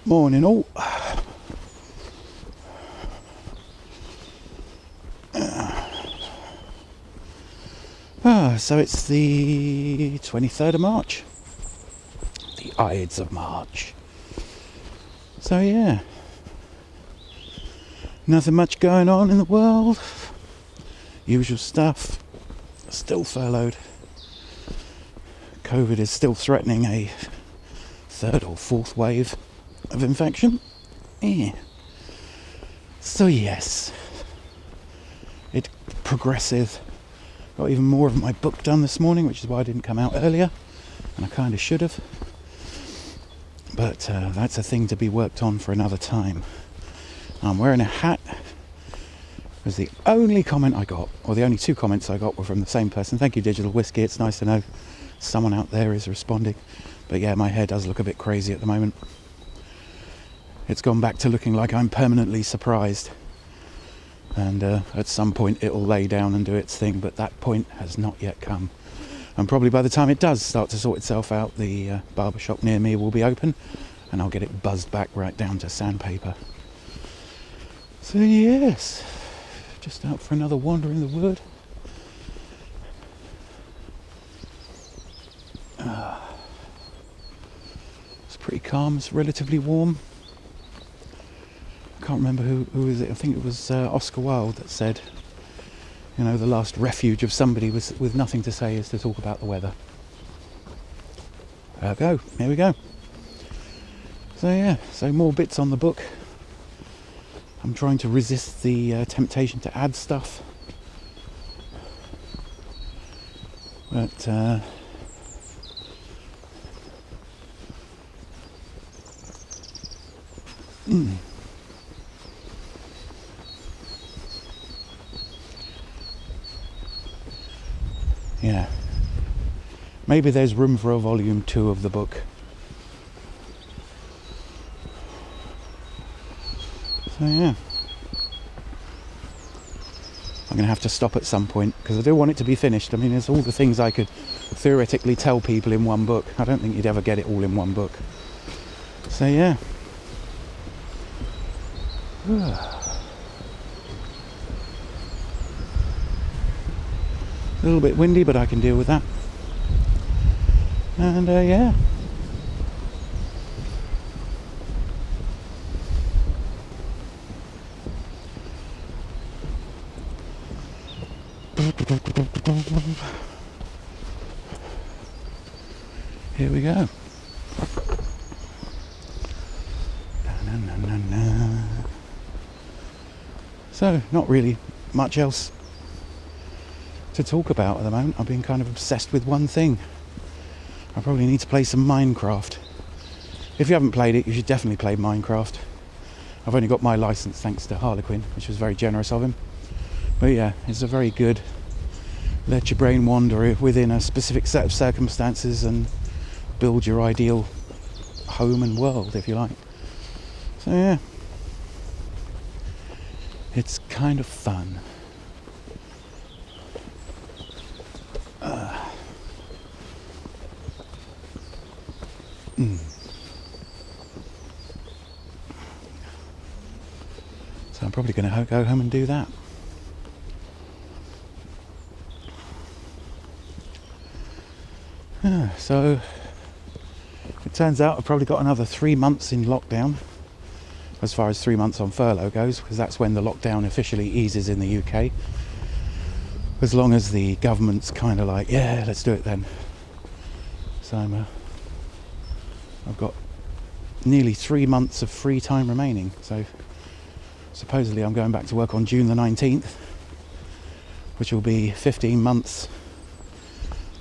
Morning all. So it's the 23rd of March. The Ides of March. So yeah. Nothing much going on in the world. Usual stuff. Still furloughed. COVID is still threatening a third or fourth wave of infection. Yeah. So yes. It's progressive. Got even more of my book done this morning, which is why I didn't come out earlier, and I kind of should have. But that's a thing to be worked on for another time. I'm wearing a hat. Was the only comment I got, or the only two comments I got were from the same person. Thank you, Digital Whiskey. It's nice to know someone out there is responding. But yeah, my hair does look a bit crazy at the moment. It's gone back to looking like I'm permanently surprised. And at some point it'll lay down and do its thing, but that point has not yet come. And probably by the time it does start to sort itself out, the barber shop near me will be open, and I'll get it buzzed back right down to sandpaper. So yes, just out for another wander in the wood. It's pretty calm, it's relatively warm. I can't remember who is it. I think it was Oscar Wilde that said, you know, the last refuge of somebody with nothing to say is to talk about the weather. Here we go. So yeah, so more bits on the book. I'm trying to resist the temptation to add stuff. But yeah, maybe there's room for a volume 2 of the book. So yeah, I'm going to have to stop at some point because I do want it to be finished. I mean, there's all the things I could theoretically tell people in one book. I don't think you'd ever get it all in one book. So yeah. A little bit windy, but I can deal with that. And yeah. Here we go. So, not really much else to talk about at the moment. I've been kind of obsessed with one thing. I probably need to play some Minecraft. If you haven't played it, you should definitely play Minecraft. I've only got my license thanks to Harlequin, which was very generous of him. But yeah, it's a very good let your brain wander within a specific set of circumstances and build your ideal home and world, if you like. So yeah, it's kind of fun. So I'm probably going to go home and do that. So it turns out I've probably got another 3 months in lockdown, as far as 3 months on furlough goes, because that's when the lockdown officially eases in the UK. As long as the government's kind of like, yeah, let's do it then. So I've got nearly 3 months of free time remaining. So supposedly I'm going back to work on June the 19th, which will be 15 months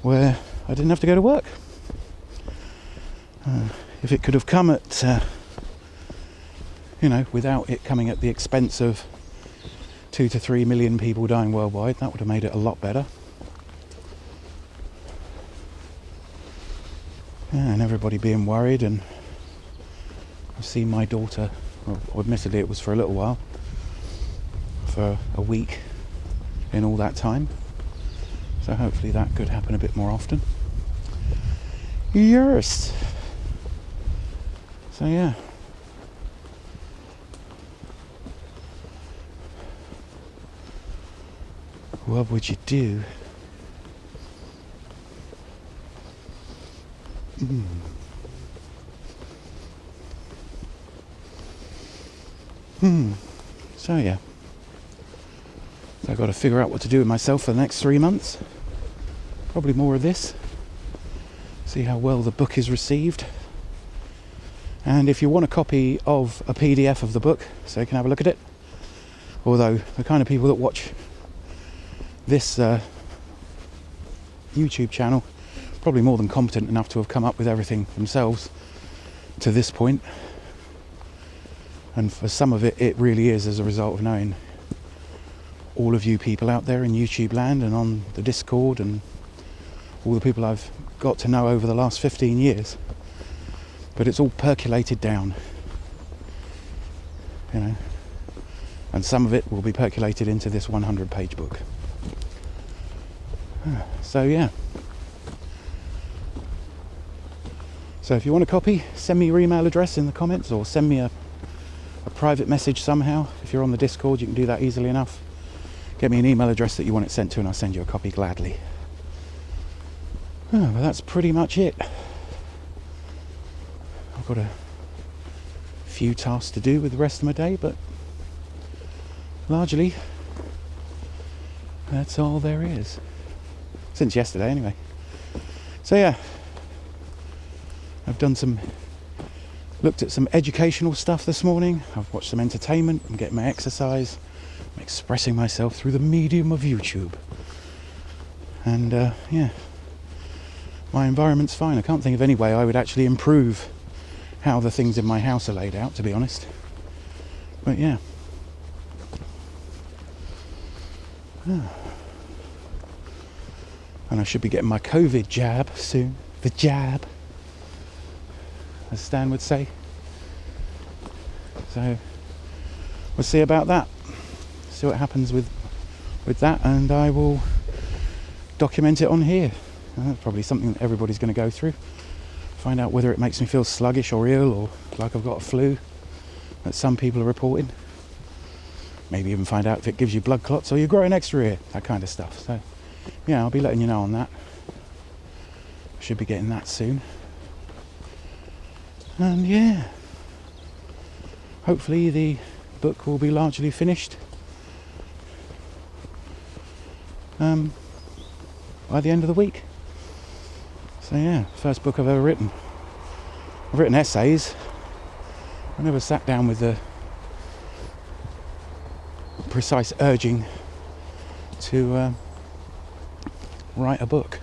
where I didn't have to go to work. If it could have come at, without it coming at the expense of 2 to 3 million people dying worldwide, that would have made it a lot better. Yeah, and everybody being worried, and I've seen my daughter, well, admittedly it was for a little while, for a week in all that time. So hopefully that could happen a bit more often. Yes. So yeah, what would you do? So yeah. So I've got to figure out what to do with myself for the next 3 months. Probably more of this. See how well the book is received. And if you want a copy of a PDF of the book, so you can have a look at it. Although the kind of people that watch this YouTube channel probably more than competent enough to have come up with everything themselves to this point. And for some of it, it really is as a result of knowing all of you people out there in YouTube land and on the Discord and all the people I've got to know over the last 15 years. But it's all percolated down, you know, and some of it will be percolated into this 100-page book. So yeah. So if you want a copy, send me your email address in the comments, or send me a private message somehow. If you're on the Discord, you can do that easily enough. Get me an email address that you want it sent to and I'll send you a copy gladly. Well, that's pretty much it. I've got a few tasks to do with the rest of my day, but largely that's all there is. Since yesterday anyway. So yeah, I've looked at some educational stuff this morning. I've watched some entertainment. I'm getting my exercise. I'm expressing myself through the medium of YouTube. And yeah, my environment's fine. I can't think of any way I would actually improve how the things in my house are laid out, to be honest. But yeah. And I should be getting my COVID jab soon. The jab, as Stan would say. So we'll see about that. See what happens with that, and I will document it on here. That's probably something that everybody's going to go through. Find out whether it makes me feel sluggish or ill, or like I've got a flu that some people are reporting. Maybe even find out if it gives you blood clots or you grow an extra ear, that kind of stuff. So yeah, I'll be letting you know on that. Should be getting that soon. And yeah, hopefully the book will be largely finished by the end of the week. So yeah, first book I've ever written. I've written essays. I never sat down with the precise urging to write a book.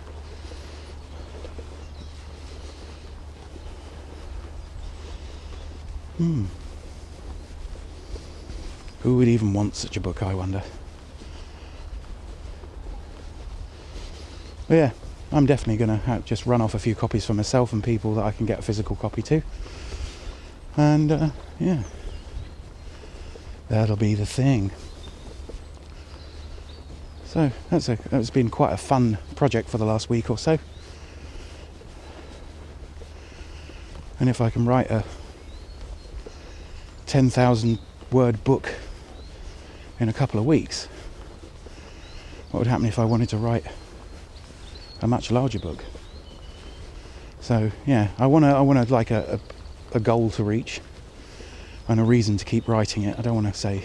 Who would even want such a book, I wonder? But yeah, I'm definitely going to just run off a few copies for myself and people that I can get a physical copy to. And yeah, that'll be the thing. So that's been quite a fun project for the last week or so. And if I can write a 10,000 word book in a couple of weeks, what would happen if I wanted to write a much larger book? So yeah, I want to like a goal to reach and a reason to keep writing it. I don't want to say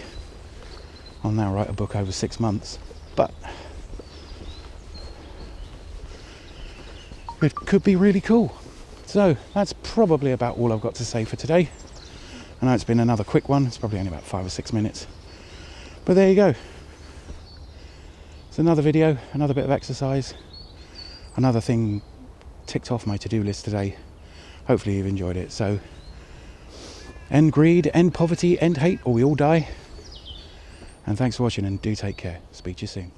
I'll now write a book over 6 months, but it could be really cool. So that's probably about all I've got to say for today. I know it's been another quick one. It's probably only about 5 or 6 minutes, but there you go. It's another video, another bit of exercise, another thing ticked off my to-do list today. Hopefully you've enjoyed it. So end greed, end poverty, end hate, or we all die. And thanks for watching, and do take care. Speak to you soon.